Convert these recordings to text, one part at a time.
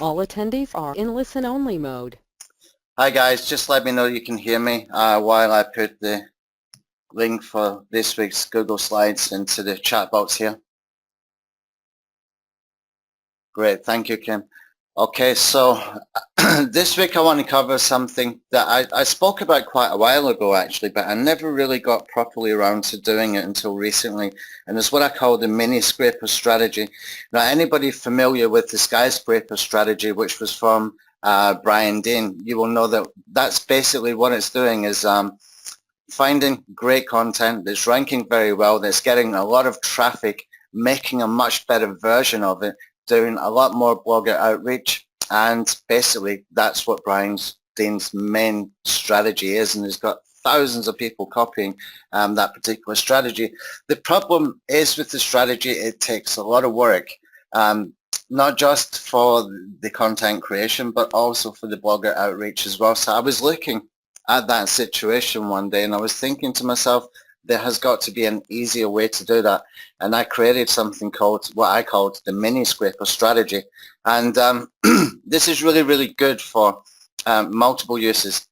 All attendees are in listen-only mode. Hi guys, just let me know you can hear me while I put the link for this week's Google Slides into the chat box here. Great, thank you, Kim. Okay, so this week I want to cover something that I spoke about quite a while ago actually, but I never really got properly around to doing it until recently, and it's what I call the Miniscraper strategy. Now, anybody familiar with the Skyscraper strategy, which was from Brian Deans, you will know that that's basically what it's doing is finding great content that's ranking very well, that's getting a lot of traffic, making a much better version of it, doing a lot more blogger outreach, and basically that's what Brian Deans' main strategy is, and he's got thousands of people copying that particular strategy. The problem is with the strategy, it takes a lot of work, not just for the content creation, but also for the blogger outreach as well. So I was looking at that situation one day and I was thinking to myself, there has got to be an easier way to do that. And I created something called, what I called the Miniscraper strategy. And this is really, really good for multiple uses.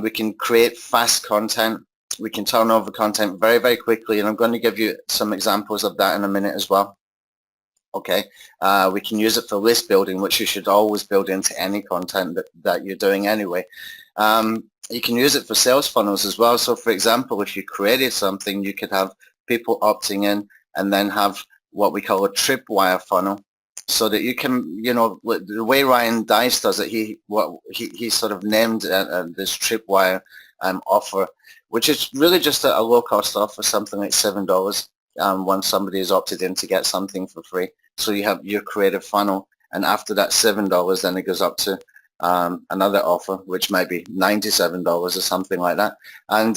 We can create fast content. We can turn over content very, very quickly. And I'm going to give you some examples of that in a minute as well. Okay, we can use it for list building, which you should always build into any content that you're doing anyway. You can use it for sales funnels as well. So for example, if you created something, you could have people opting in and then have what we call a tripwire funnel, so that you can, you know, the way Brian Deans does it, he sort of named this tripwire offer, which is really just a low cost offer, something like $7 once somebody has opted in to get something for free. So you have your creative funnel, and after that $7, then it goes up to another offer, which might be $97 or something like that. And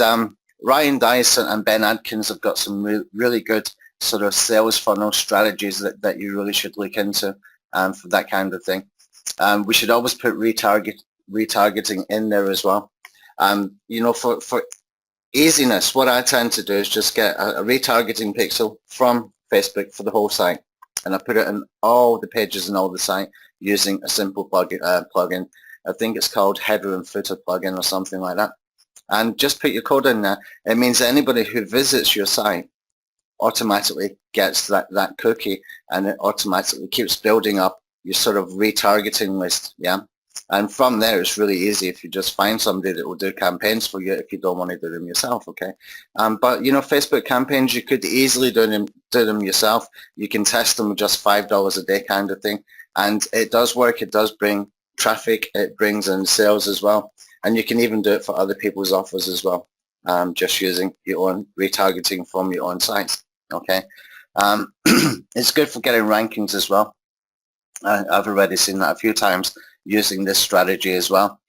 Ryan Deans and Ben Adkins have got some really good sort of sales funnel strategies that you really should look into for that kind of thing. We should always put retargeting in there as well. You know, for easiness, what I tend to do is just get a retargeting pixel from Facebook for the whole site, and I put it in all the pages and all the site using a simple plugin. I think it's called header and footer plugin or something like that. And just put your code in there. It means that anybody who visits your site automatically gets that cookie, and it automatically keeps building up your sort of retargeting list. Yeah. And from there, it's really easy if you just find somebody that will do campaigns for you if you don't want to do them yourself, okay? But, you know, Facebook campaigns, you could easily do them yourself. You can test them with just $5 a day kind of thing. And it does work. It does bring traffic. It brings in sales as well. And you can even do it for other people's offers as well, just using your own retargeting from your own sites, okay? It's good for getting rankings as well. I've already seen that a few times using this strategy as well.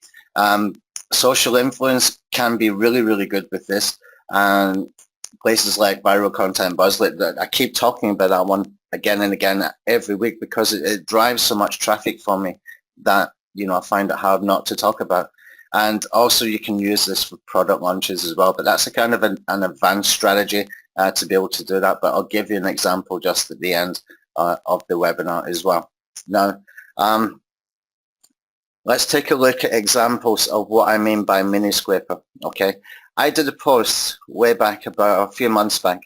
Social influence can be really, really good with this. Places like viralcontentbuzz, I keep talking about that one again and again every week because it drives so much traffic for me that, you know, I find it hard not to talk about. And also you can use this for product launches as well, but that's a kind of an advanced strategy to be able to do that. But I'll give you an example just at the end of the webinar as well. Now, let's take a look at examples of what I mean by Miniscraper, okay? I did a post way back about a few months back,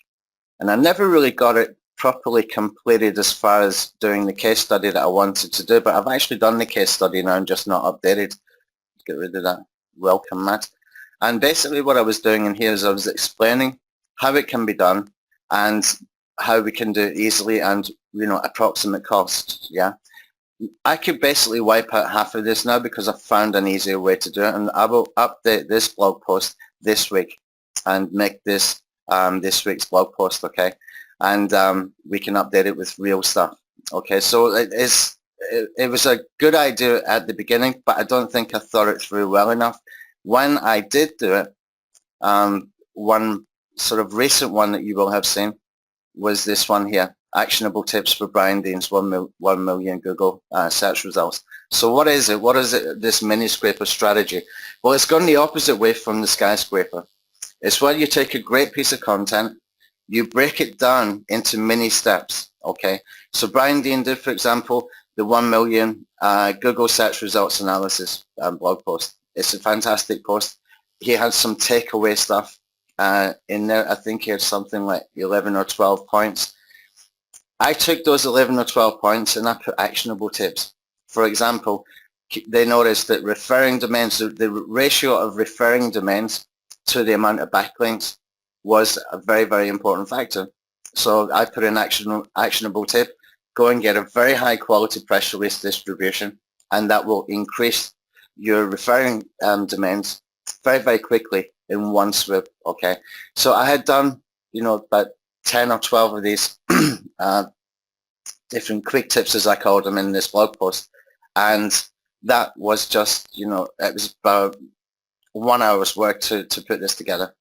and I never really got it properly completed as far as doing the case study that I wanted to do, but I've actually done the case study now and just not updated. Get rid of that. Welcome, Matt. And basically what I was doing in here is I was explaining how it can be done and how we can do it easily and, you know, approximate cost, yeah? I could basically wipe out half of this now because I've found an easier way to do it, and I will update this blog post this week and make this this week's blog post, okay? And we can update it with real stuff, okay? So it was a good idea at the beginning, but I don't think I thought it through well enough. When I did do it, one sort of recent one that you will have seen was this one here. Actionable tips for Brian Deans, 1 million Google search results. So what is it? What is it, this Miniscraper strategy? Well, it's gone the opposite way from the Skyscraper. It's where you take a great piece of content, you break it down into mini steps, okay? So Brian Deans did, for example, the 1 million Google search results analysis blog post. It's a fantastic post. He has some takeaway stuff in there. I think he had something like 11 or 12 points. I took those 11 or 12 points and I put actionable tips. For example, they noticed that referring domains, the ratio of referring domains to the amount of backlinks was a very, very important factor. So I put an actionable tip: go and get a very high quality press release distribution, and that will increase your referring domains very, very quickly in one swoop. Okay, so I had done, about 10 or 12 of these different quick tips, as I called them, in this blog post, and that was just, it was about 1 hour's work to put this together,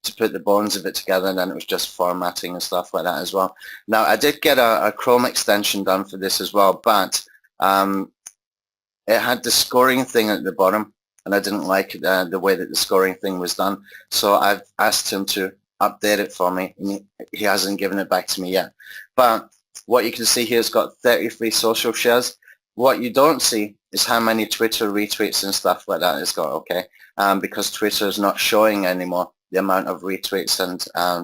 to put the bones of it together, and then it was just formatting and stuff like that as well. Now, I did get a Chrome extension done for this as well, but it had the scoring thing at the bottom, and I didn't like the way that the scoring thing was done, so I've asked him to update it for me, and he hasn't given it back to me yet. But what you can see here, it's got 33 social shares. What you don't see is how many Twitter retweets and stuff like that it's got, okay? Because Twitter is not showing anymore the amount of retweets and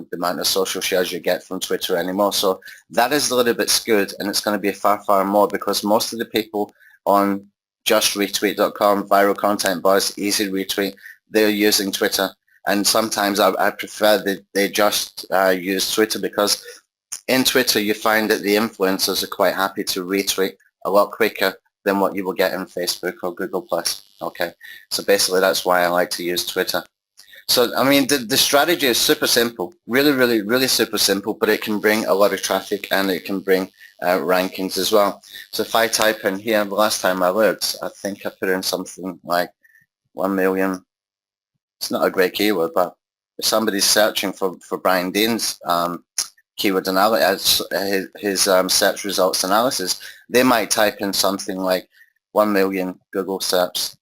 the amount of social shares you get from Twitter anymore. So that is a little bit skewed, and it's going to be far, far more, because most of the people on justretweet.com, viralcontentbuzz, easy retweet, they're using Twitter. And sometimes I prefer that they just use Twitter, because in Twitter you find that the influencers are quite happy to retweet a lot quicker than what you will get in Facebook or Google+. Okay, so basically that's why I like to use Twitter. So, I mean, the strategy is super simple, really, really, really super simple, but it can bring a lot of traffic, and it can bring rankings as well. So if I type in here, the last time I looked, I think I put in something like 1 million. It's not a great keyword, but if somebody's searching for Brian Deans keyword analysis, his search results analysis, they might type in something like 1 million Google search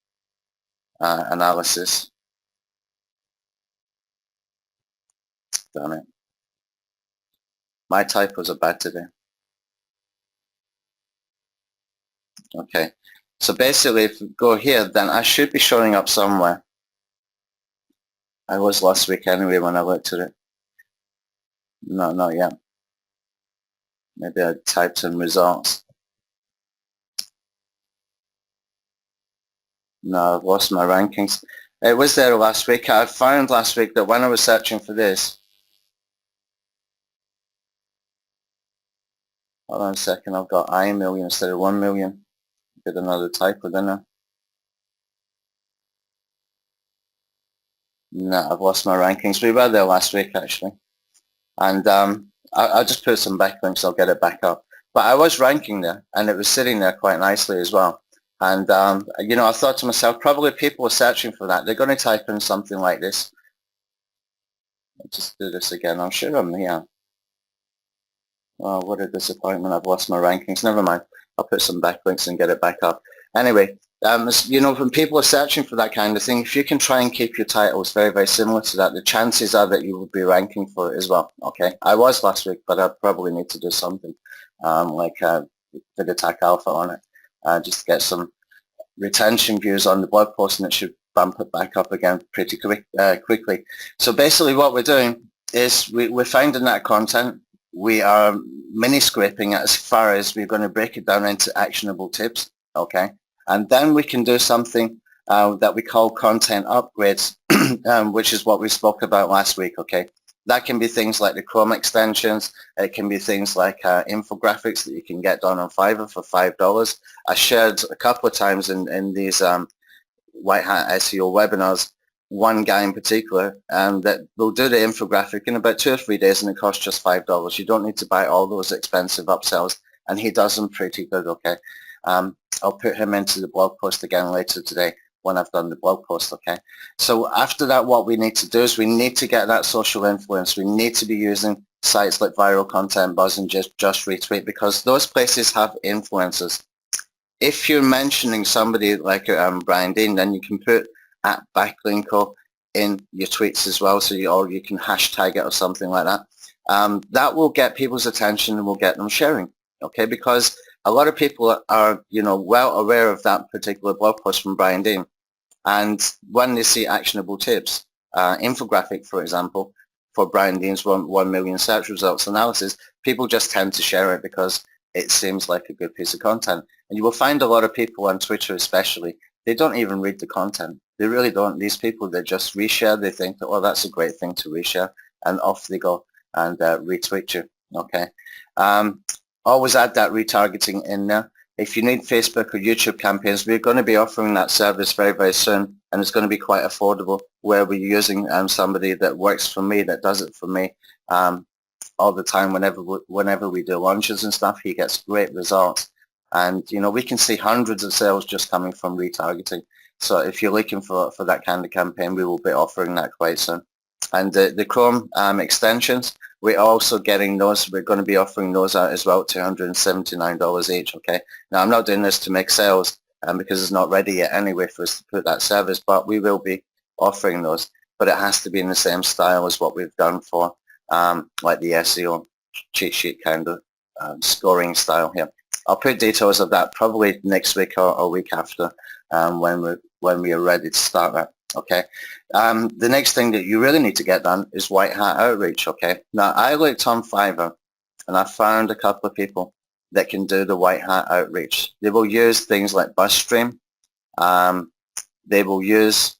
analysis. Damn it. My typos are bad today. Okay, so basically if we go here, then I should be showing up somewhere. I was last week anyway when I looked at it. No, not yet. Maybe I typed in results. No, I've lost my rankings. It was there last week. I found last week that when I was searching for this, hold on a second, I've got I million instead of 1 million. Did another typo, didn't I? No, I've lost my rankings. We were there last week actually. And I'll just put some backlinks, I'll get it back up. But I was ranking there, and it was sitting there quite nicely as well. And, I thought to myself, probably people are searching for that. They're going to type in something like this. I'll just do this again. I'm sure I'm here. Oh, what a disappointment. I've lost my rankings. Never mind. I'll put some backlinks and get it back up. Anyway, when people are searching for that kind of thing, if you can try and keep your titles very, very similar to that, the chances are that you will be ranking for it as well. Okay, I was last week, but I probably need to do something like Vid Attack Alpha on it, just to get some retention views on the blog post, and it should bump it back up again pretty quickly. So basically what we're doing is we're finding that content. We are mini-scraping it as far as we're going to break it down into actionable tips, okay? And then we can do something that we call content upgrades, which is what we spoke about last week, okay? That can be things like the Chrome extensions. It can be things like infographics that you can get done on Fiverr for $5. I shared a couple of times in these White Hat SEO webinars, one guy in particular that will do the infographic in about 2 or 3 days, and it costs just $5. You don't need to buy all those expensive upsells, and he does them pretty good, okay? I'll put him into the blog post again later today when I've done the blog post, okay? So after that, what we need to do is we need to get that social influence. We need to be using sites like viralcontentbuzz and just retweet, because those places have influencers. If you're mentioning somebody like Brian Dean, then you can put at Backlinko in your tweets as well, so you can hashtag it or something like that. That will get people's attention and will get them sharing, okay? Because a lot of people are, you know, well aware of that particular blog post from Brian Dean. And when they see actionable tips, infographic, for example, for Brian Dean's 1 million search results analysis, people just tend to share it because it seems like a good piece of content. And you will find a lot of people on Twitter especially, they don't even read the content. They really don't. These people, they just reshare. They think that, oh, that's a great thing to reshare. And off they go and retweet you. Okay. Always add that retargeting in there. If you need Facebook or YouTube campaigns, we're going to be offering that service very, very soon, and it's going to be quite affordable, where we're using somebody that works for me, that does it for me all the time. Whenever we do launches and stuff, he gets great results. And, you know, we can see hundreds of sales just coming from retargeting. So if you're looking for that kind of campaign, we will be offering that quite soon. And the Chrome extensions, we're also getting those. We're going to be offering those out as well, $279 each. Okay. Now I'm not doing this to make sales because it's not ready yet anyway for us to put that service, but we will be offering those. But it has to be in the same style as what we've done for like the SEO cheat sheet kind of scoring style here. I'll put details of that probably next week or week after when we are ready to start that. Okay. The next thing that you really need to get done is white hat outreach. Okay. Now I looked on Fiverr and I found a couple of people that can do the white hat outreach. They will use things like BuzzStream. They will use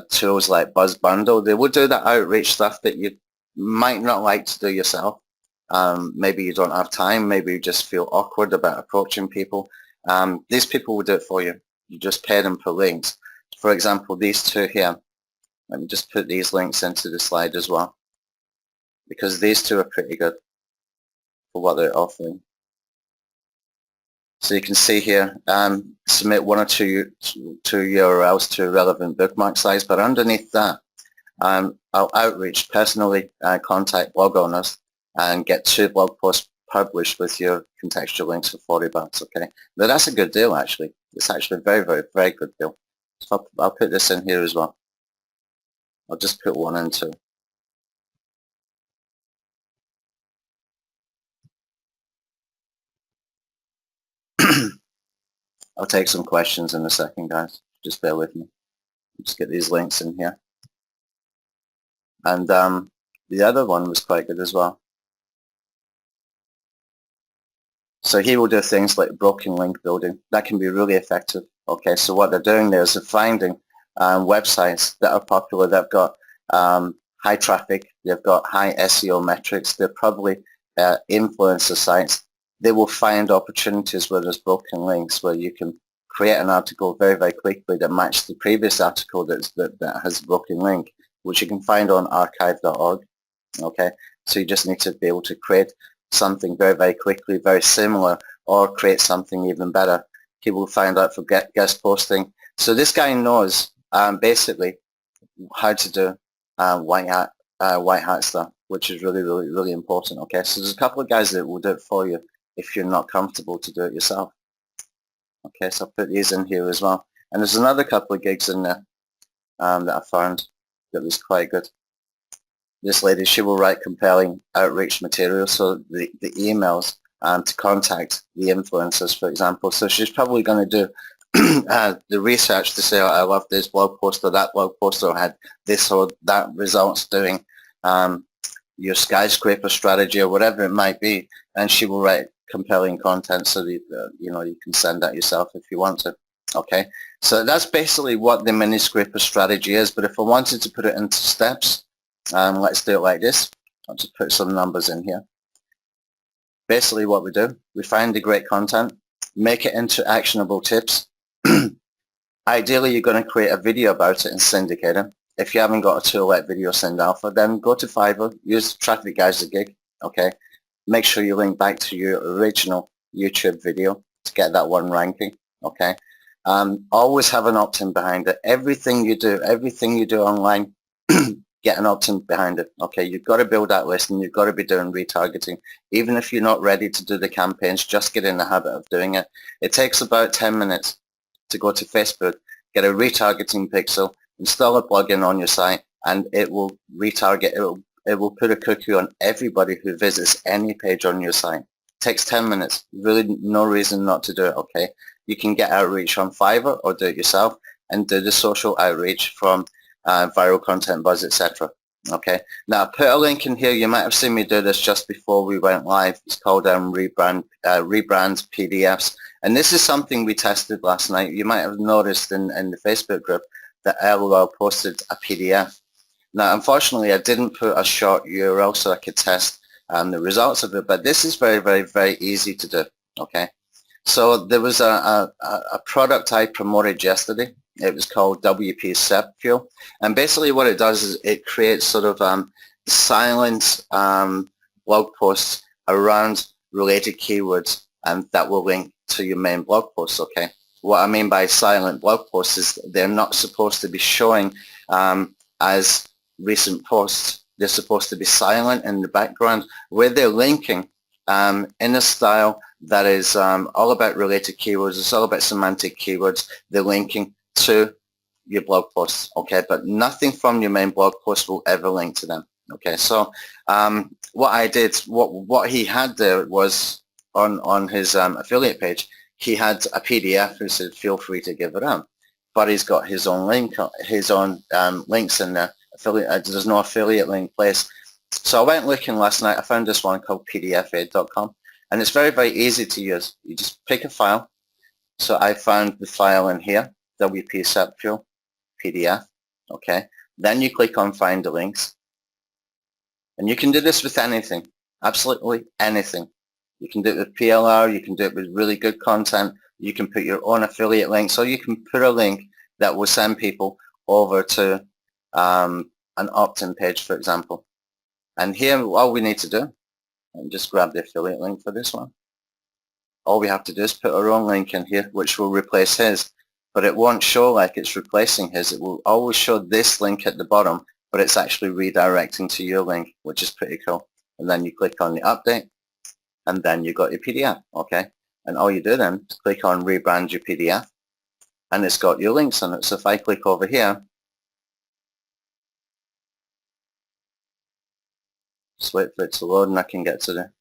tools like Buzz Bundle. They will do that outreach stuff that you might not like to do yourself. Maybe you don't have time. Maybe you just feel awkward about approaching people. These people will do it for you. You just pay them for links. For example, these two here. Let me just put these links into the slide as well, because these two are pretty good for what they're offering. So you can see here, submit one or two URLs to a relevant bookmark size, but underneath that, I'll outreach, personally contact blog owners and get 2 blog posts published with your contextual links for $40. Okay, but that's a good deal actually. It's actually a very, very, very good deal. So I'll put this in here as well. I'll just put one in too. I'll take some questions in a second, guys. Just bear with me. Just get these links in here. And the other one was quite good as well. So he will do things like broken link building. That can be really effective. Okay, so what they're doing there is they're finding websites that are popular, that have got high traffic, they've got high SEO metrics, they're probably influencer sites. They will find opportunities where there's broken links, where you can create an article very, very quickly that matches the previous article that has a broken link, which you can find on archive.org. Okay, so you just need to be able to create something very, very quickly, very similar, or create something even better. He will find out for guest posting. So this guy knows basically how to do white hat stuff, which is really, really, really important. Okay, so there's a couple of guys that will do it for you if you're not comfortable to do it yourself. Okay, so I'll put these in here as well. And there's another couple of gigs in there that I found that was quite good. This lady, she will write compelling outreach material, so the emails to contact the influencers, for example. So she's probably going to do the research to say, oh, I love this blog post or that blog post, or had this or that results doing your skyscraper strategy or whatever it might be, and she will write compelling content so that you know, you can send that yourself if you want to. Okay, so that's basically what the Miniscraper strategy is. But if I wanted to put it into steps, let's do it like this. I'll just put some numbers in here. Basically what we do, we find the great content, make it into actionable tips. Ideally, you're going to create a video about it and syndicate it. If you haven't got a tool like Video Send Alpha, then go to Fiverr, use Traffic Guys a Gig. Okay, make sure you link back to your original YouTube video to get that one ranking. Okay, always have an opt-in behind it. Everything you do online, get an opt-in behind it. Okay, you've got to build that list, and you've got to be doing retargeting. Even if you're not ready to do the campaigns, just get in the habit of doing it. It takes about 10 minutes to go to Facebook, get a retargeting pixel, install a plugin on your site, and it will retarget. It will put a cookie on everybody who visits any page on your site. It takes 10 minutes. Really no reason not to do it, okay? You can get outreach from Fiverr or do it yourself and do the social outreach from Viral Content Buzz, etc. Okay, now I put a link in here. You might have seen me do this just before we went live. It's called rebrand PDFs, and this is something we tested last night. You might have noticed in the Facebook group that LOL posted a PDF. Now, unfortunately, I didn't put a short URL so I could test the results of it, but this is very, very, very easy to do. Okay, so there was a product I promoted yesterday. It was called WP Sep Fuel, and basically what it does is it creates sort of silent blog posts around related keywords, and that will link to your main blog posts. Okay, what I mean by silent blog posts is they're not supposed to be showing as recent posts. They're supposed to be silent in the background where they're linking in a style that is all about related keywords. It's all about semantic keywords. They're linking to your blog posts, okay, but nothing from your main blog post will ever link to them. Okay, so what I did, what he had there was on his affiliate page, he had a PDF who said feel free to give it out, but he's got his own link, his own links in there. There's no affiliate link place. So I went looking last night. I found this one called pdfaid.com, and it's very, very easy to use. You just pick a file. So I found the file in here, WP Sep Fuel PDF. Okay, then you click on find the links, and you can do this with anything, absolutely anything. You can do it with PLR, you can do it with really good content, you can put your own affiliate links, or you can put a link that will send people over to an opt-in page, for example. And here, all we need to do, and just grab the affiliate link for this one. All we have to do is put our own link in here, which will replace his, but it won't show like it's replacing his. It will always show this link at the bottom, but it's actually redirecting to your link, which is pretty cool. And then you click on the update, and then you got your PDF, okay? And all you do then is click on rebrand your PDF, and it's got your links on it. So if I click over here, just wait for it to load, and I can get to the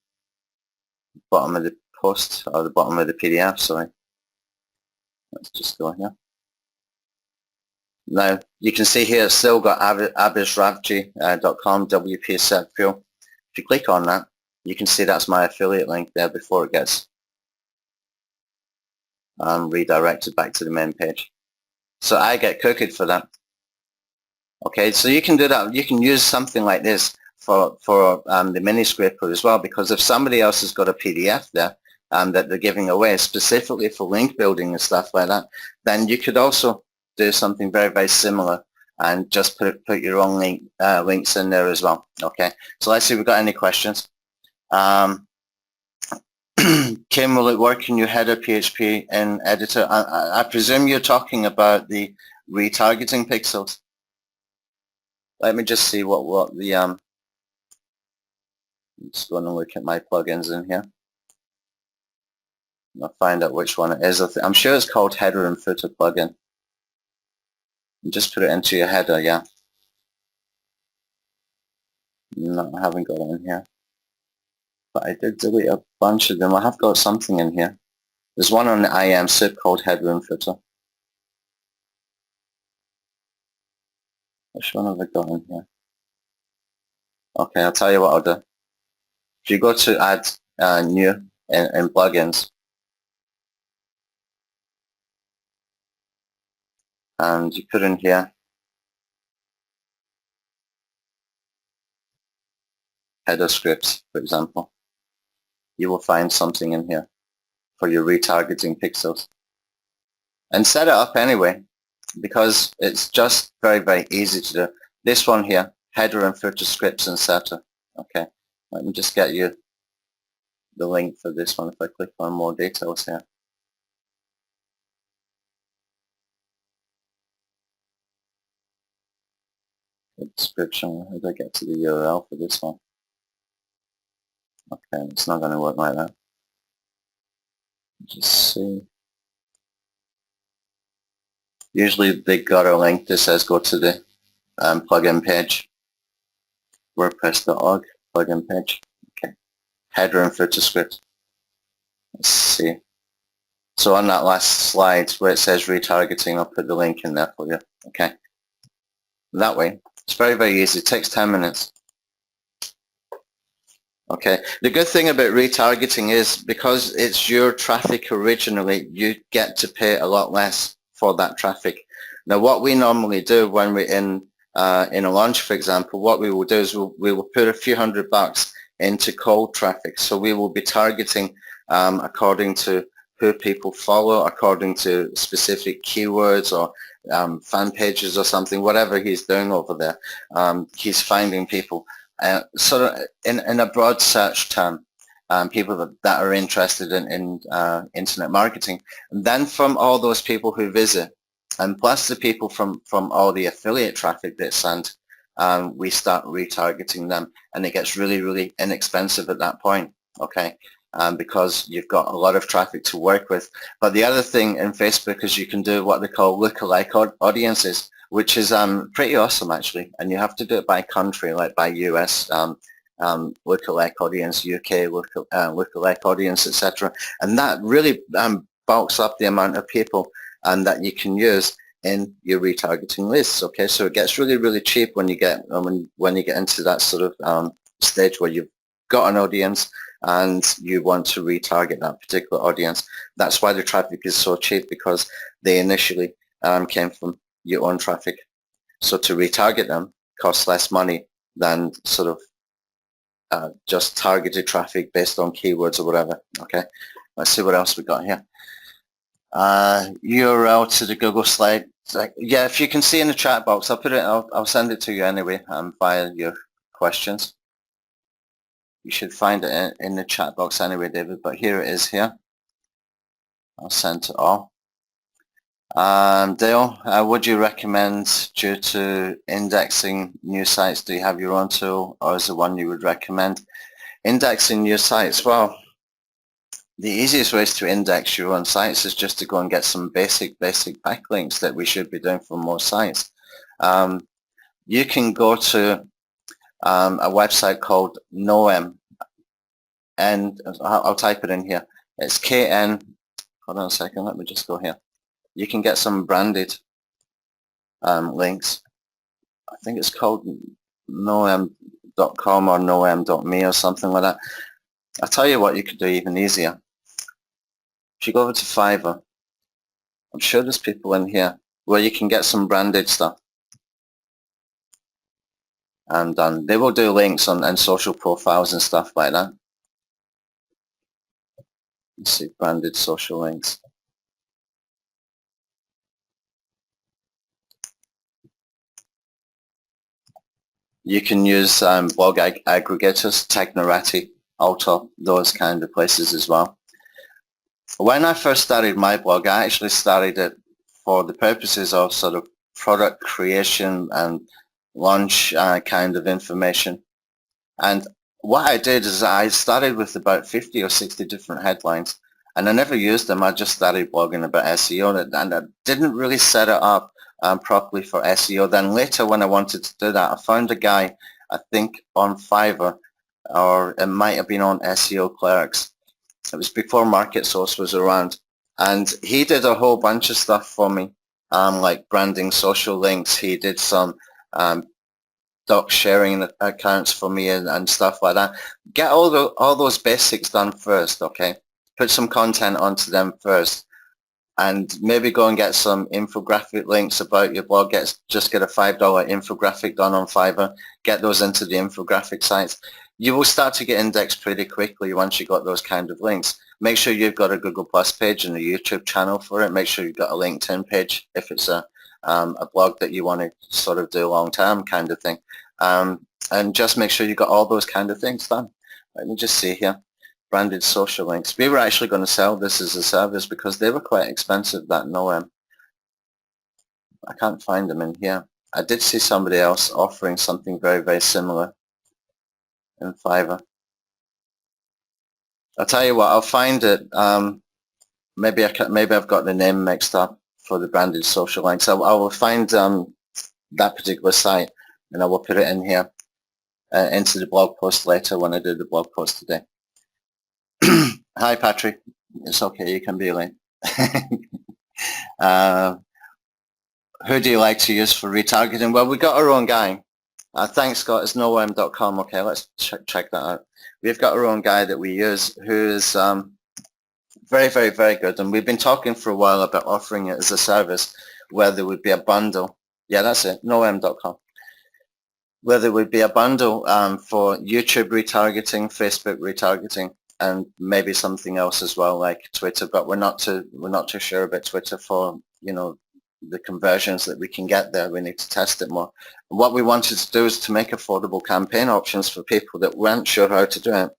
bottom of the post, or the bottom of the PDF, sorry. Let's just go here. Now, you can see here it's still got abisravji.com, WP Sep Fuel. If you click on that, you can see that's my affiliate link there before it gets redirected back to the main page. So I get cookied for that. Okay, so you can do that. You can use something like this for the Miniscraper as well, because if somebody else has got a PDF there that they're giving away specifically for link building and stuff like that, then you could also do something very, very similar and just put your own links in there as well. Okay, so let's see if we've got any questions. Kim, will it work in your header PHP in editor? I presume you're talking about the retargeting pixels. Let me just see what the I'm just going to look at my plugins in here. I'll find out which one it is. I'm sure it's called header and footer plugin. And just put it into your header, yeah. No, I haven't got it in here. But I did delete a bunch of them. I have got something in here. There's one on the IM SIP called header and footer. Which one have I got in here? Okay, I'll tell you what I'll do. If you go to add new in plugins, and you put in here header scripts, for example, you will find something in here for your retargeting pixels. And set it up anyway, because it's just very, very easy to do. This one here, header and footer scripts inserter. Okay, let me just get you the link for this one if I click on more details here. The description, how do I get to the URL for this one? Okay, it's not going to work like that. Just see. Usually they got a link that says go to the plugin page, WordPress.org plugin page. Okay, header and footer script. Let's see. So on that last slide where it says retargeting, I'll put the link in there for you. Okay. That way. It's very, very easy. It takes 10 minutes. Okay. The good thing about retargeting is because it's your traffic originally, you get to pay a lot less for that traffic. Now, what we normally do when we're in a launch, for example, what we will do is we will put a few $100 into cold traffic. So we will be targeting according to who people follow, according to specific keywords or fan pages or something, whatever he's doing over there. He's finding people. Sort of in a broad search term, people that are interested in internet marketing. And then from all those people who visit, and plus the people from all the affiliate traffic that's sent, we start retargeting them, and it gets really, really inexpensive at that point, okay? Because you've got a lot of traffic to work with. But the other thing in Facebook is you can do what they call lookalike audiences, which is pretty awesome actually, and you have to do it by country, like by US lookalike audience, UK lookalike audience, etc. And that really bulks up the amount of people that you can use in your retargeting lists. Okay, so it gets really, really cheap when you get when you get into that sort of stage where you've got an audience and you want to retarget that particular audience. That's why the traffic is so cheap, because they initially came from your own traffic. So to retarget them costs less money than sort of just targeted traffic based on keywords or whatever. Okay, let's see what else we got here. URL to the Google slide. Yeah, if you can see in the chat box, I'll put it. I'll send it to you anyway via your questions. You should find it in the chat box anyway, David. But here it is here. I'll send it all. Dale, would you recommend, due to indexing new sites, do you have your own tool, or is the one you would recommend? Indexing new sites, well, the easiest ways to index your own sites is just to go and get some basic backlinks that we should be doing for most sites. You can go to a website called Noem, and I'll type it in here. It's KN, hold on a second, let me just go here. You can get some branded links. I think it's called noem.com or noem.me or something like that. I'll tell you what you could do even easier. If you go over to Fiverr, I'm sure there's people in here where you can get some branded stuff. And they will do links on social profiles and stuff like that. Let's see, branded social links. You can use blog aggregators, Technorati, Alto, those kind of places as well. When I first started my blog, I actually started it for the purposes of sort of product creation and launch kind of information. And what I did is I started with about 50 or 60 different headlines, and I never used them. I just started blogging about SEO, and I didn't really set it up properly for SEO. Then later, when I wanted to do that, I found a guy, I think on Fiverr, or it might have been on SEO Clerks. It was before Market Source was around, and he did a whole bunch of stuff for me, like branding social links. He did some doc sharing accounts for me and stuff like that. Get all those basics done first, okay? Put some content onto them first, and maybe go and get some infographic links about your blog. Just get a $5 infographic done on Fiverr. Get those into the infographic sites. You will start to get indexed pretty quickly once you got those kind of links. Make sure you've got a Google Plus page and a YouTube channel for it. Make sure you've got a LinkedIn page if it's a blog that you want to sort of do long-term kind of thing. And just make sure you got all those kind of things done. Let me just see here. Branded social links. We were actually going to sell this as a service because they were quite expensive, that Noem. I can't find them in here. I did see somebody else offering something very, very similar in Fiverr. I'll tell you what, I'll find it. Maybe I've got the name mixed up for the branded social links. I will find that particular site, and I will put it in here into the blog post later when I do the blog post today. Hi Patrick, It's okay, you can be late. Who do you like to use for retargeting? Well, we got our own guy. Thanks, Scott. It's nowem.com. Okay, let's check that out. We've got our own guy that we use who is very, very, very good. And we've been talking for a while about offering it as a service where there would be a bundle. Yeah, that's it, nowem.com. Where there would be a bundle for YouTube retargeting, Facebook retargeting, and maybe something else as well, like Twitter. But we're not too sure about Twitter for, you know, the conversions that we can get there. We need to test it more. And what we wanted to do is to make affordable campaign options for people that weren't sure how to do it.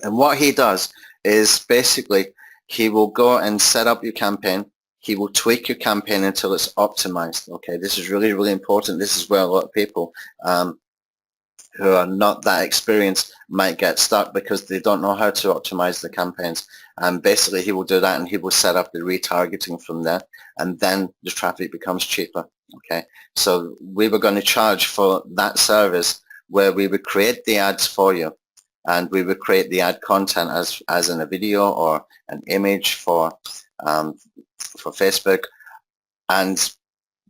And what he does is basically he will go and set up your campaign. He will tweak your campaign until it's optimized. Okay, this is really, really important. This is where a lot of people who are not that experienced might get stuck because they don't know how to optimize the campaigns. And basically he will do that, and he will set up the retargeting from there, and then the traffic becomes cheaper. Okay, so we were going to charge for that service where we would create the ads for you, and we would create the ad content as in a video or an image for Facebook, and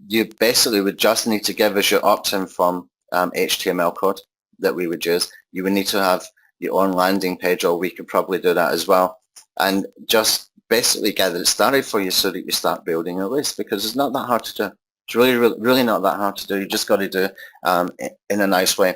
you basically would just need to give us your opt-in from HTML code that we would use. You would need to have your own landing page, or we could probably do that as well, and just basically get it started for you so that you start building a list, because it's not that hard to do. It's really not that hard to do. You just got to do it in a nice way.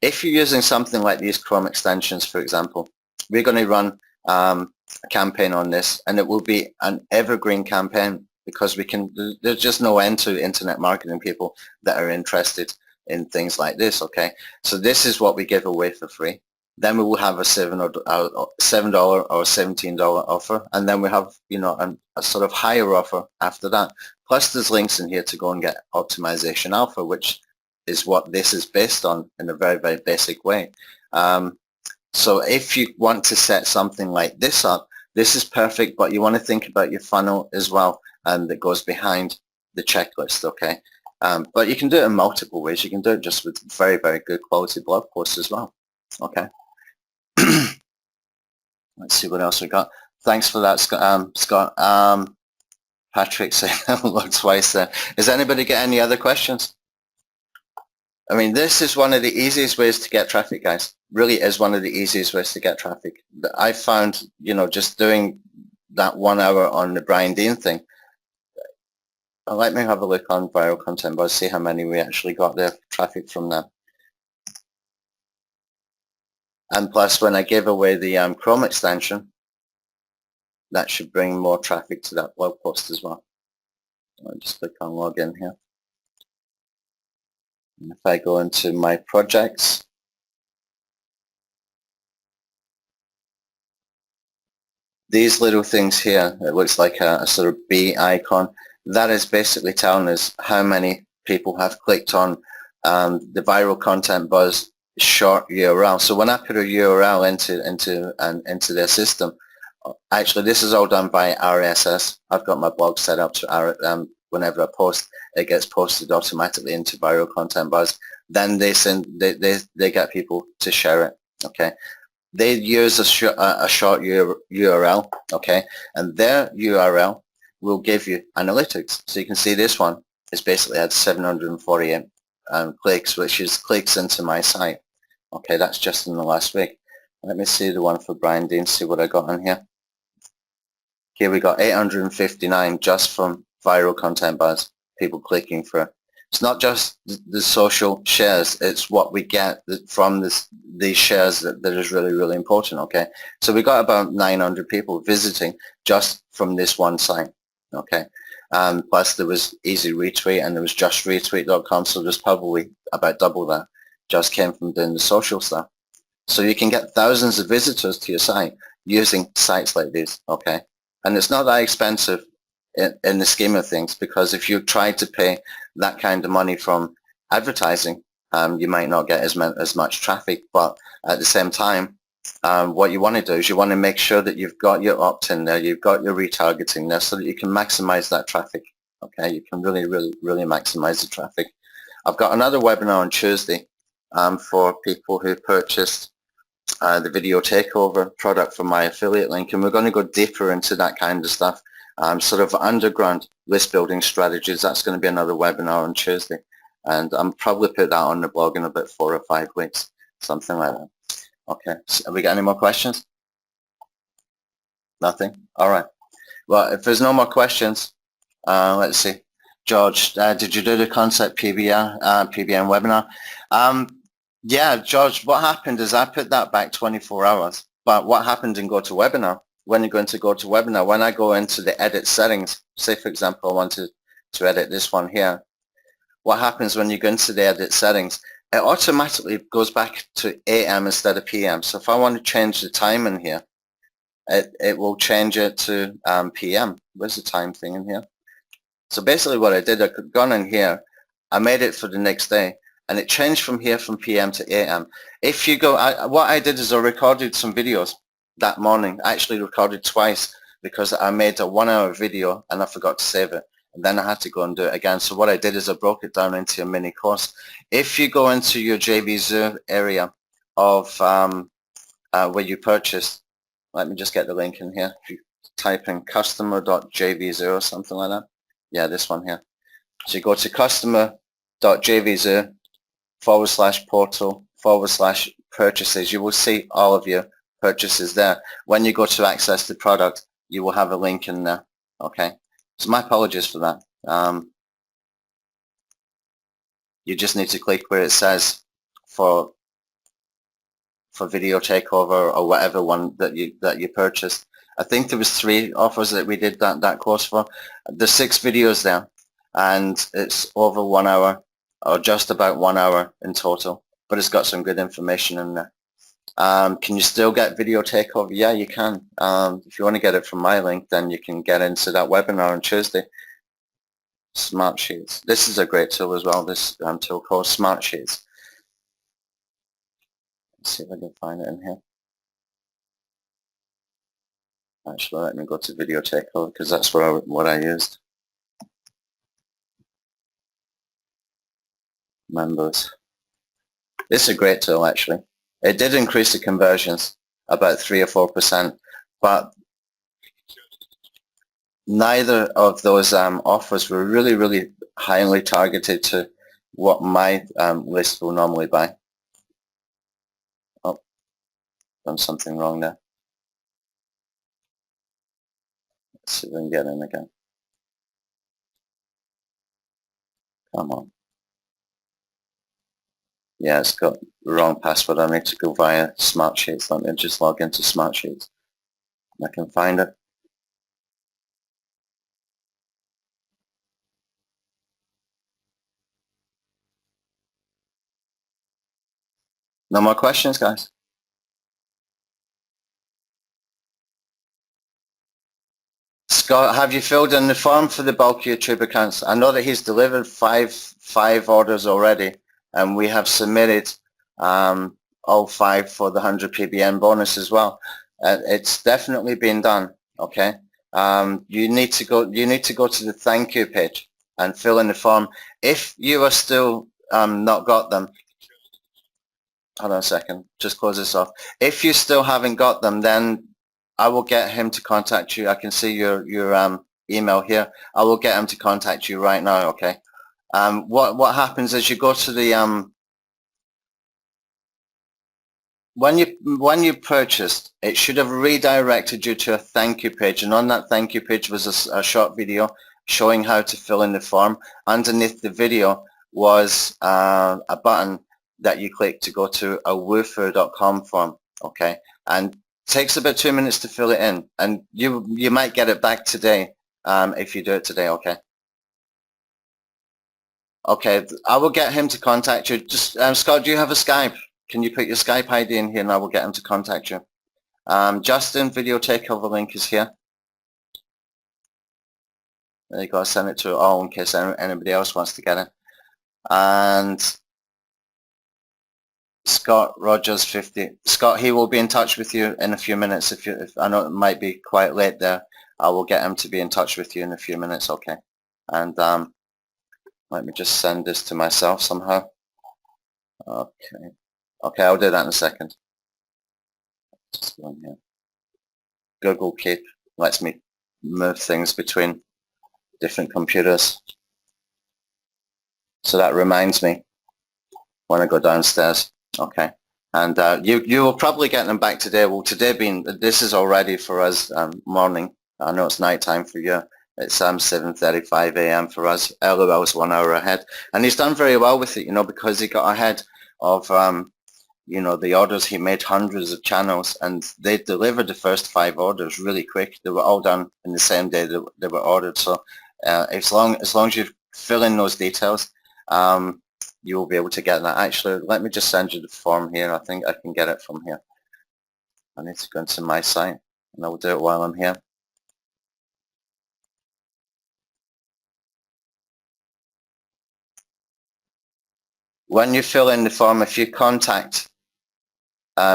If you're using something like these Chrome extensions, for example, we're going to run a campaign on this, and it will be an evergreen campaign, because we can, there's just no end to internet marketing people that are interested in things like this. Okay, so this is what we give away for free. Then we will have a $7 or $17 offer, and then we have, you know, a sort of higher offer after that. Plus there's links in here to go and get optimization alpha, which is what this is based on in a very, very basic way. So if you want to set something like this up, this is perfect, but you want to think about your funnel as well, and that goes behind the checklist. Okay, but you can do it in multiple ways. You can do it just with very, very good quality blog posts as well. Okay. Let's see what else we got. Thanks for that, Scott. Patrick said hello twice there. Does anybody get any other questions? I mean, this is one of the easiest ways to get traffic, guys. Really is one of the easiest ways to get traffic. I found, you know, just doing that 1 hour on the Brian Deans thing. Let me have a look on Viral Content Buzz, see how many we actually got there, traffic from that. And plus, when I gave away the Chrome extension, that should bring more traffic to that blog post as well. I'll just click on login here. And if I go into my projects, these little things here, it looks like a sort of bee icon. That is basically telling us how many people have clicked on the Viral Content Buzz short URL. So when I put a URL into their system, actually this is all done by RSS. I've got my blog set up to whenever I post, it gets posted automatically into Viral Content Buzz. Then they get people to share it. Okay, they use a short URL. Okay, and their URL will give you analytics. So you can see this one is basically had 748 clicks, which is clicks into my site. Okay, that's just in the last week. Let me see the one for Brian Deans, see what I got on here. Here we got 859 just from Viral Content Buzz, people clicking for it. It's not just the social shares, it's what we get from these shares that is really, really important. Okay, so we got about 900 people visiting just from this one site. Okay, plus there was Easy Retweet and there was justretweet.com, so there's probably about double that just came from doing the social stuff. So you can get thousands of visitors to your site using sites like this. Okay, and it's not that expensive in the scheme of things, because if you try to pay that kind of money from advertising, you might not get as much traffic. But at the same time, what you want to do is you want to make sure that you've got your opt-in there, you've got your retargeting there, so that you can maximize that traffic. Okay, you can really, really, really maximize the traffic. I've got another webinar on Tuesday for people who purchased the video takeover product from my affiliate link, and we're going to go deeper into that kind of stuff. Sort of underground list building strategies. That's going to be another webinar on Tuesday, and I'm probably put that on the blog in about 4 or 5 weeks, something like that. Okay, so have we got any more questions? Nothing? All right. Well, if there's no more questions, let's see. George, did you do the concept PBN webinar? Yeah, George, what happened is I put that back 24 hours. But what happened in GoToWebinar, when you go into GoToWebinar, when I go into the edit settings, say for example I wanted to edit this one here, what happens when you go into the edit settings, it automatically goes back to AM instead of PM. So if I want to change the time in here, it will change it to PM. Where's the time thing in here? So basically what I did, I could gone in here, I made it for the next day, and it changed from here from PM to AM. If you go, what I did is I recorded some videos that morning. I actually recorded twice because I made a 1-hour video and I forgot to save it. And then I had to go and do it again. So what I did is I broke it down into a mini course. If you go into your JVZoo area of where you purchased, let me just get the link in here. If you type in customer.jvzoo or something like that. Yeah, this one here. So you go to customer.jvzoo/portal/purchases. You will see all of your purchases there. When you go to access the product, you will have a link in there. Okay. So my apologies for that. You just need to click where it says for video takeover or whatever one that you purchased. I think there was 3 offers that we did that course for. There's 6 videos there, and it's over 1 hour or just about 1 hour in total. But it's got some good information in there. Can you still get video takeover? Yeah, you can. If you want to get it from my link, then you can get into that webinar on Tuesday. Smart Sheets. This is a great tool as well, this tool called Smart Sheets. Let's see if I can find it in here. Actually, let me go to video takeover because that's what I used. Members. This is a great tool actually. It did increase the conversions about 3 or 4%, but neither of those offers were really highly targeted to what my list will normally buy. Oh, done something wrong there. Let's see if we can get in again. Come on. Yeah, it's got the wrong password. I need to go via Smart Sheets. Let me just log into Smart Sheets. I can find it. No more questions, guys? Scott, have you filled in the form for the bulk YouTube accounts? I know that he's delivered five orders already, and we have submitted all 5 for the 100 PBN bonus as well. It's definitely been done. Okay. You need to go to the thank you page and fill in the form. If you are still not got them, hold on a second, just close this off. If you still haven't got them, then I will get him to contact you. I can see your email here. I will get him to contact you right now. Okay. What happens is you go to the when you purchased, it should have redirected you to a thank you page, and on that thank you page was a short video showing how to fill in the form. Underneath the video was a button that you click to go to a woofer.com form. Okay, and it takes about 2 minutes to fill it in, and you might get it back today if you do it today. Okay. Okay, I will get him to contact you. Just Scott, do you have a Skype? Can you put your Skype ID in here and I will get him to contact you. Justin, video takeover link is here. There you go, I'll send it to all in case anybody else wants to get it. And Scott Rogers 50. Scott, he will be in touch with you in a few minutes. If I know it might be quite late there, I will get him to be in touch with you in a few minutes, okay? And let me just send this to myself somehow. Okay. Okay, I'll do that in a second. Just go in here. Google Keep lets me move things between different computers. So that reminds me when I go downstairs. Okay. And you will probably get them back today. Well, today being, this is already for us morning. I know it's night time for you. It's 7:35 a.m. for us. LOL was 1 hour ahead. And he's done very well with it, you know, because he got ahead of, you know, the orders. He made hundreds of channels and they delivered the first 5 orders really quick. They were all done in the same day they were ordered. So as long as you fill in those details, you will be able to get that. Actually, let me just send you the form here. I think I can get it from here. I need to go into my site and I'll do it while I'm here. When you fill in the form, if you contact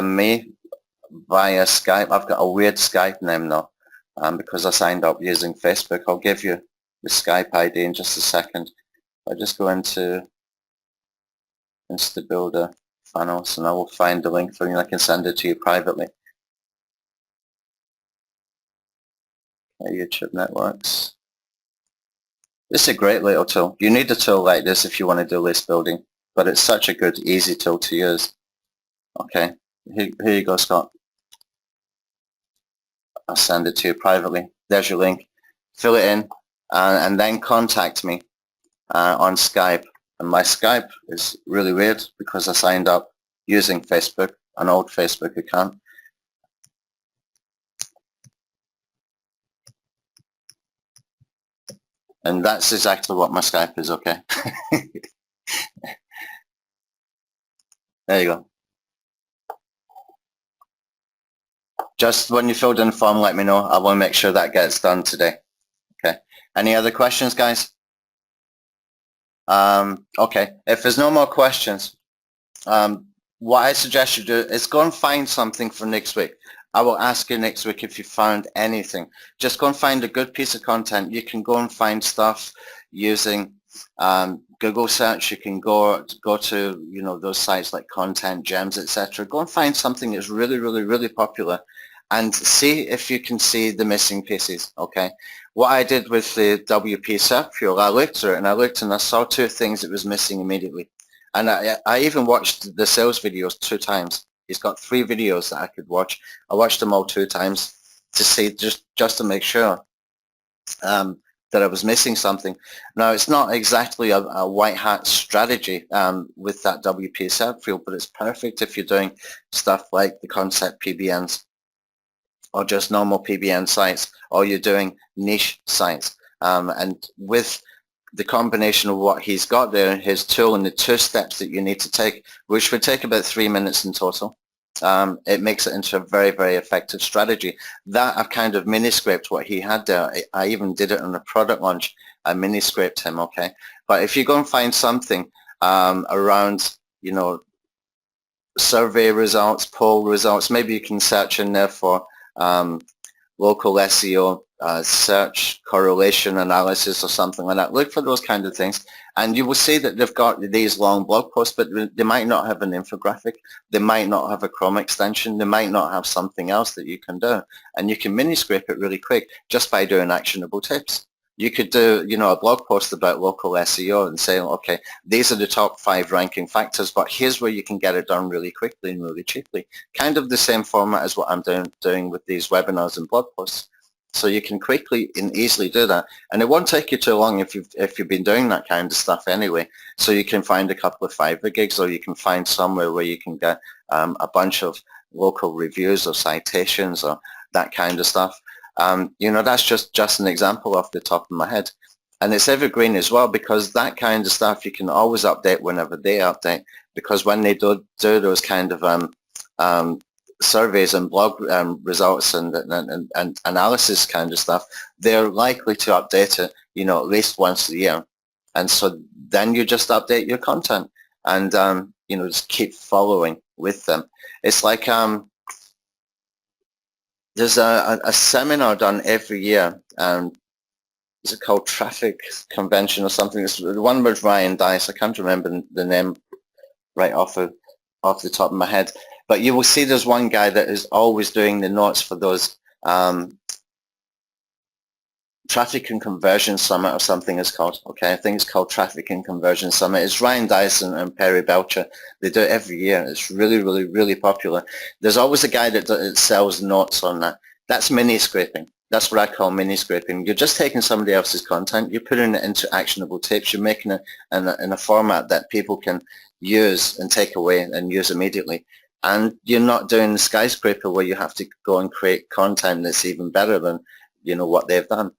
me via Skype, I've got a weird Skype name now because I signed up using Facebook. I'll give you the Skype ID in just a second. I'll just go into Builder funnels and I will find the link for you and I can send it to you privately. Okay, YouTube networks. This is a great little tool. You need a tool like this if you want to do list building, but it's such a good, easy tool to use. Okay, here you go, Scott. I'll send it to you privately. There's your link. Fill it in and then contact me on Skype. And my Skype is really weird because I signed up using Facebook, an old Facebook account. And that's exactly what my Skype is, okay? There you go. Just when you filled in the form, let me know. I want to make sure that gets done today. Okay. Any other questions, guys? Okay. If there's no more questions, what I suggest you do is go and find something for next week. I will ask you next week if you found anything. Just go and find a good piece of content. You can go and find stuff using Google search. You can go to, you know, those sites like Content Gems, etc. Go and find something that's really, really, really popular and see if you can see the missing pieces. Okay. What I did with the WP SERP fuel, I looked through it and I saw 2 things that was missing immediately. And I even watched the sales videos 2 times. He's got 3 videos that I could watch. I watched them all 2 times to see, just to make sure that I was missing something. Now, it's not exactly a white hat strategy with that WP SERP field, but it's perfect if you're doing stuff like the concept PBNs or just normal PBN sites, or you're doing niche sites. And with the combination of what he's got there, his tool, and the 2 steps that you need to take, which would take about 3 minutes in total, it makes it into a very, very effective strategy. That I've kind of mini-scraped what he had there. I even did it on a product launch. I mini-scraped him, okay? But if you go and find something around, you know, survey results, poll results, maybe you can search in there for local SEO, search correlation analysis or something like that. Look for those kind of things and you will see that they've got these long blog posts, but they might not have an infographic, they might not have a Chrome extension, they might not have something else that you can do, and you can mini scrape it really quick just by doing actionable tips. You could do, you know, a blog post about local SEO and say, okay, these are the top 5 ranking factors, but here's where you can get it done really quickly and really cheaply. Kind of the same format as what I'm doing with these webinars and blog posts. So you can quickly and easily do that. And it won't take you too long if you've been doing that kind of stuff anyway. So you can find a couple of Fiverr gigs, or you can find somewhere where you can get a bunch of local reviews or citations or that kind of stuff. You know, that's just an example off the top of my head. And it's evergreen as well, because that kind of stuff you can always update whenever they update, because when they do those kind of surveys and blog results and analysis kind of stuff, they're likely to update it, you know, at least once a year. And so then you just update your content and, you know, just keep following with them. It's like there's a seminar done every year. Is it called Traffic Convention or something? It's the one with Brian Deans. I can't remember the name right off the top of my head. But you will see there's one guy that is always doing the notes for those Traffic and Conversion Summit or something is called. Okay, I think it's called Traffic and Conversion Summit. It's Ryan Dyson and Perry Belcher. They do it every year. It's really, really, really popular. There's always a guy that sells notes on that. That's mini-scraping. That's what I call mini-scraping. You're just taking somebody else's content, you're putting it into actionable tips, you're making it in a format that people can use and take away and use immediately. And you're not doing the skyscraper where you have to go and create content that's even better than, you know, what they've done.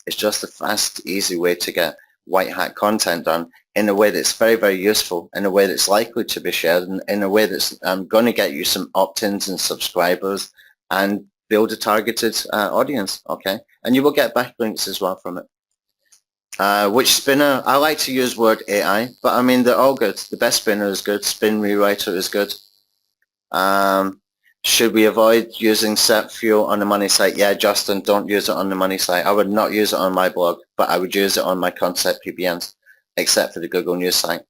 It's just a fast, easy way to get white hat content done in a way that's very, very useful, in a way that's likely to be shared, and in a way that's going to get you some opt-ins and subscribers and build a targeted audience, okay? And you will get backlinks as well from it. Which spinner? I like to use word AI, but I mean, they're all good. The best spinner is good. Spin Rewriter is good. Should we avoid using set fuel on the money site? Yeah, Justin, don't use it on the money site. I would not use it on my blog, but I would use it on my concept PBNs, except for the Google News site.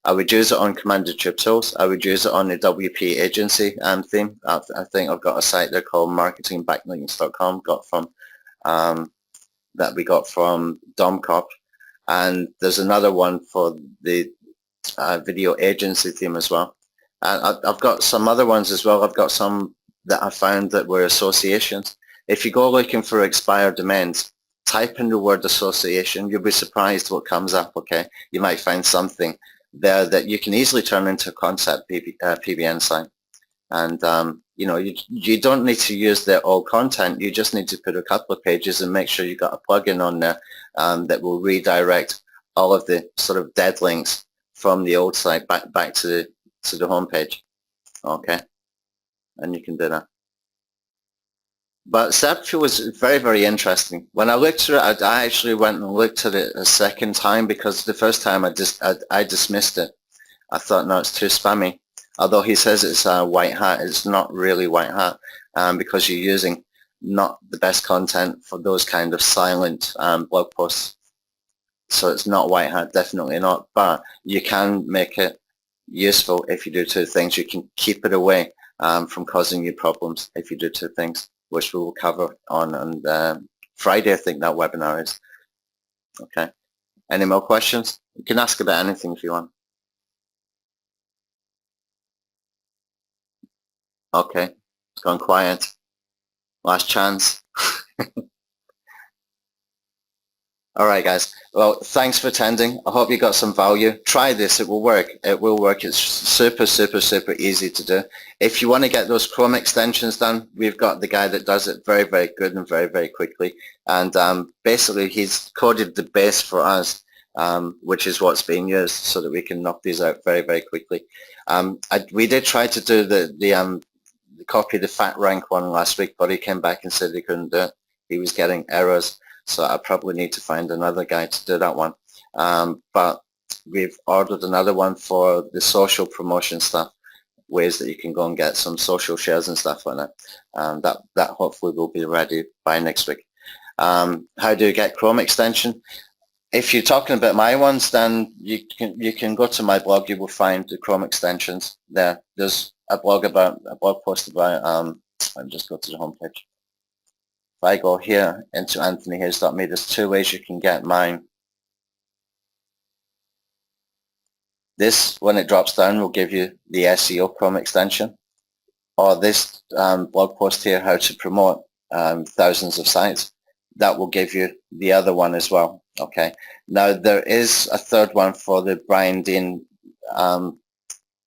I would use it on Commanded Tube Tools. I would use it on the WP agency theme. I think I've got a site there called marketingbacklinks.com, that we got from Domcop. And there's another one for the video agency theme as well. I've got some other ones as well. I've got some that I found that were associations. If you go looking for expired domains, type in the word association. You'll be surprised what comes up, okay? You might find something there that you can easily turn into a concept PBN site. And, you know, you don't need to use their old content. You just need to put a couple of pages and make sure you've got a plugin on there that will redirect all of the sort of dead links from the old site back to the home page, okay? And you can do that. But SEPFU was very, very interesting. When I looked at it, I actually went and looked at it a second time because the first time I dismissed it. I thought, no, it's too spammy. Although he says it's white hat, it's not really white hat because you're using not the best content for those kind of silent blog posts. So it's not white hat, definitely not. But you can make it useful if you do two things. You can keep it away from causing you problems if you do two things, which we will cover on Friday, I think that webinar is. Okay. Any more questions? You can ask about anything if you want. Okay. It's gone quiet. Last chance. All right, guys. Well, thanks for attending. I hope you got some value. Try this. It will work. It will work. It's super, super, super easy to do. If you want to get those Chrome extensions done, we've got the guy that does it very, very good and very, very quickly. And basically, he's coded the base for us, which is what's being used so that we can knock these out very, very quickly. We did try to do the copy the fat rank one last week, but he came back and said he couldn't do it. He was getting errors. So I probably need to find another guy to do that one. But we've ordered another one for the social promotion stuff, ways that you can go and get some social shares and stuff like that. That hopefully will be ready by next week. How do you get Chrome extension? If you're talking about my ones, then you can go to my blog. You will find the Chrome extensions there. There's a blog post about. I'll just go to the homepage. If I go here into anthonyhayes.me, there's two ways you can get mine. This, when it drops down, will give you the SEO Chrome extension, or this blog post here, how to promote thousands of sites. That will give you the other one as well. Okay. Now there is a third one for the Brian Deans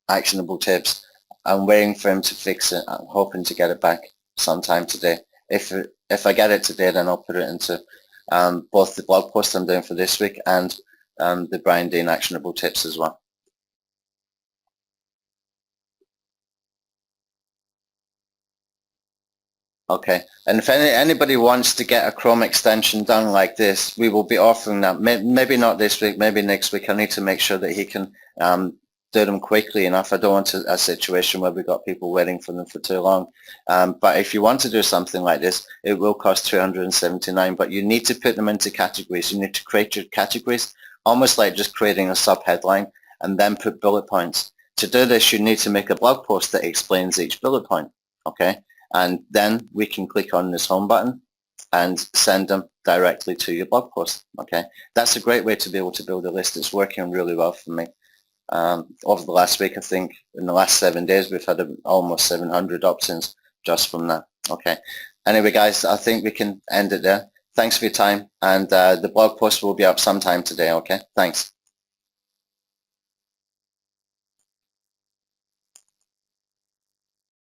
actionable tips. I'm waiting for him to fix it. I'm hoping to get it back sometime today. If I get it today, then I'll put it into both the blog post I'm doing for this week and the Brian Deans actionable tips as well. Okay, and if anybody wants to get a Chrome extension done like this, we will be offering that. Maybe not this week, maybe next week. I need to make sure that he can do them quickly enough. I don't want a situation where we've got people waiting for them for too long. But if you want to do something like this, it will cost $279, but you need to put them into categories. You need to create your categories, almost like just creating a sub-headline, and then put bullet points. To do this, you need to make a blog post that explains each bullet point, okay? And then we can click on this home button and send them directly to your blog post, okay? That's a great way to be able to build a list. It's working really well for me. Over the last week, I think in the last 7 days, we've had almost 700 opt-ins just from that, okay? Anyway, guys, I think we can end it there. Thanks for your time, and the blog post will be up sometime today, okay? Thanks.